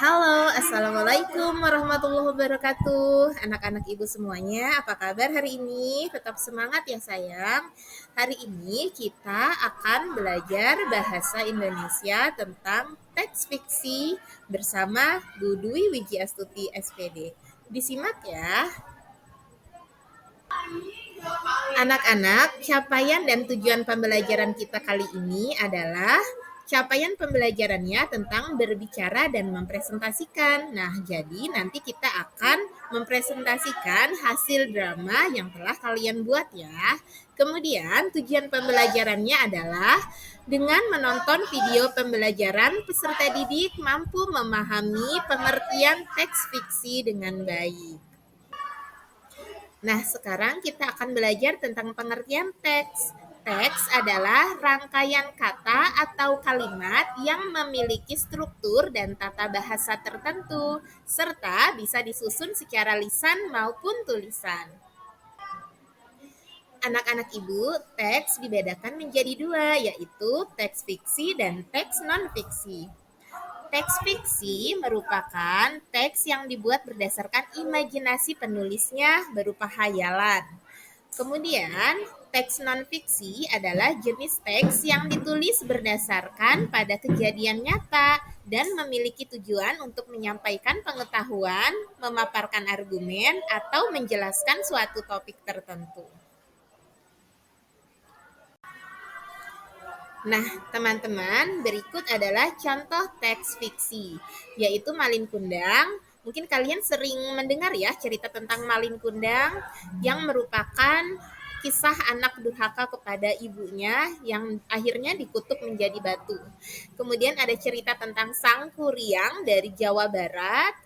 Halo, Assalamualaikum warahmatullahi wabarakatuh. Anak-anak ibu semuanya, apa kabar hari ini? Tetap semangat ya sayang. Hari ini kita akan belajar bahasa Indonesia tentang teks fiksi bersama Bu Dwi Wijiastuti SPD. Disimak ya. Anak-anak, capaian dan tujuan pembelajaran kita kali ini adalah capaian pembelajarannya tentang berbicara dan mempresentasikan. Nah, jadi nanti kita akan mempresentasikan hasil drama yang telah kalian buat ya. Kemudian tujuan pembelajarannya adalah dengan menonton video pembelajaran, peserta didik mampu memahami pengertian teks fiksi dengan baik. Nah, sekarang kita akan belajar tentang pengertian teks. Teks adalah rangkaian kata atau kalimat yang memiliki struktur dan tata bahasa tertentu, serta bisa disusun secara lisan maupun tulisan. Anak-anak ibu, teks dibedakan menjadi dua, yaitu teks fiksi dan teks non-fiksi. Teks fiksi merupakan teks yang dibuat berdasarkan imajinasi penulisnya berupa hayalan. Kemudian, teks non-fiksi adalah jenis teks yang ditulis berdasarkan pada kejadian nyata dan memiliki tujuan untuk menyampaikan pengetahuan, memaparkan argumen, atau menjelaskan suatu topik tertentu. Nah, teman-teman, berikut adalah contoh teks fiksi, yaitu Malin Kundang. Mungkin kalian sering mendengar ya cerita tentang Malin Kundang yang merupakan kisah anak durhaka kepada ibunya yang akhirnya dikutuk menjadi batu. Kemudian ada cerita tentang Sang Kuryang dari Jawa Barat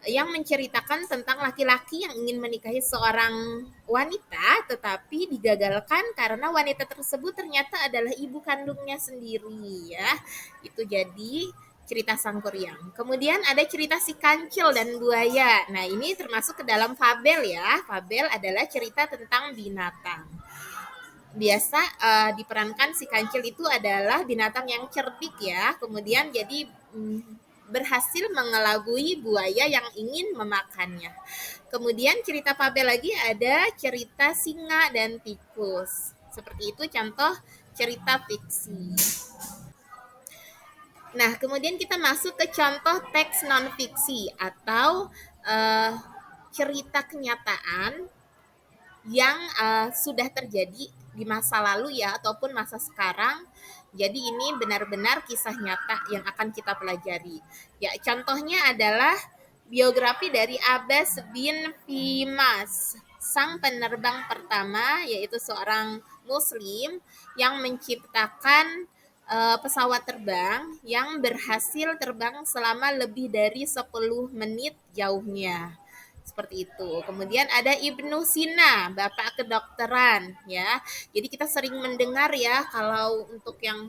yang menceritakan tentang laki-laki yang ingin menikahi seorang wanita tetapi digagalkan karena wanita tersebut ternyata adalah ibu kandungnya sendiri ya. Itu jadi cerita Sang Kuryang. Kemudian ada cerita si kancil dan buaya. Nah, ini termasuk ke dalam fabel ya. Fabel adalah cerita tentang binatang. Biasa diperankan si kancil itu adalah binatang yang cerdik ya. Kemudian jadi berhasil mengelabui buaya yang ingin memakannya. Kemudian cerita fabel lagi ada cerita singa dan tikus. Seperti itu contoh cerita fiksi. Nah, kemudian kita masuk ke contoh teks non-fiksi atau cerita kenyataan yang sudah terjadi di masa lalu ya ataupun masa sekarang. Jadi ini benar-benar kisah nyata yang akan kita pelajari. Ya, contohnya adalah biografi dari Abbas bin Fimas, sang penerbang pertama, yaitu seorang muslim yang menciptakan pesawat terbang yang berhasil terbang selama lebih dari 10 menit jauhnya. Seperti itu. Kemudian ada Ibnu Sina, bapak kedokteran ya. Jadi kita sering mendengar ya kalau untuk yang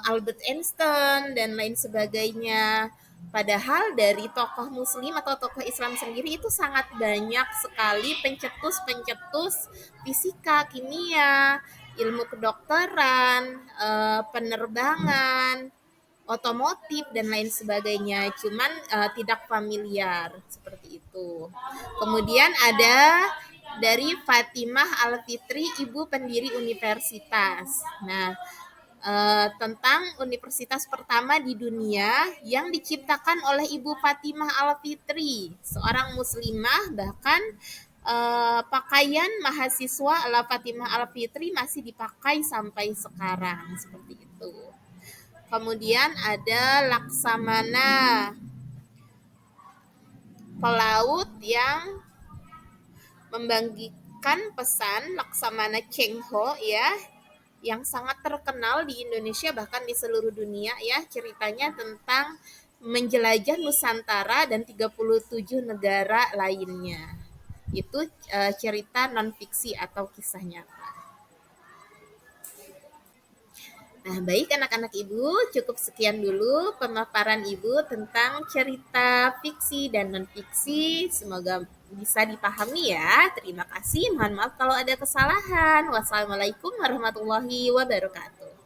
Albert Einstein dan lain sebagainya. Padahal dari tokoh muslim atau tokoh Islam sendiri itu sangat banyak sekali pencetus-pencetus fisika, kimia, ilmu kedokteran, penerbangan, otomotif dan lain sebagainya, cuman tidak familiar seperti itu. Kemudian ada dari Fatimah Al-Fitri, ibu pendiri universitas. Nah, tentang universitas pertama di dunia yang diciptakan oleh Ibu Fatimah Al-Fitri, seorang muslimah, bahkan pakaian mahasiswa ala Fatimah Al-Fitri masih dipakai sampai sekarang seperti itu. Kemudian ada Laksamana, pelaut yang membagikan pesan, Laksamana Cheng Ho ya, yang sangat terkenal di Indonesia bahkan di seluruh dunia ya. Ceritanya tentang menjelajah Nusantara dan 37 negara lainnya. Itu cerita non-fiksi atau kisah nyata. Nah, baik anak-anak ibu, cukup sekian dulu pemaparan ibu tentang cerita fiksi dan non-fiksi. Semoga bisa dipahami ya. Terima kasih, mohon maaf kalau ada kesalahan. Wassalamualaikum warahmatullahi wabarakatuh.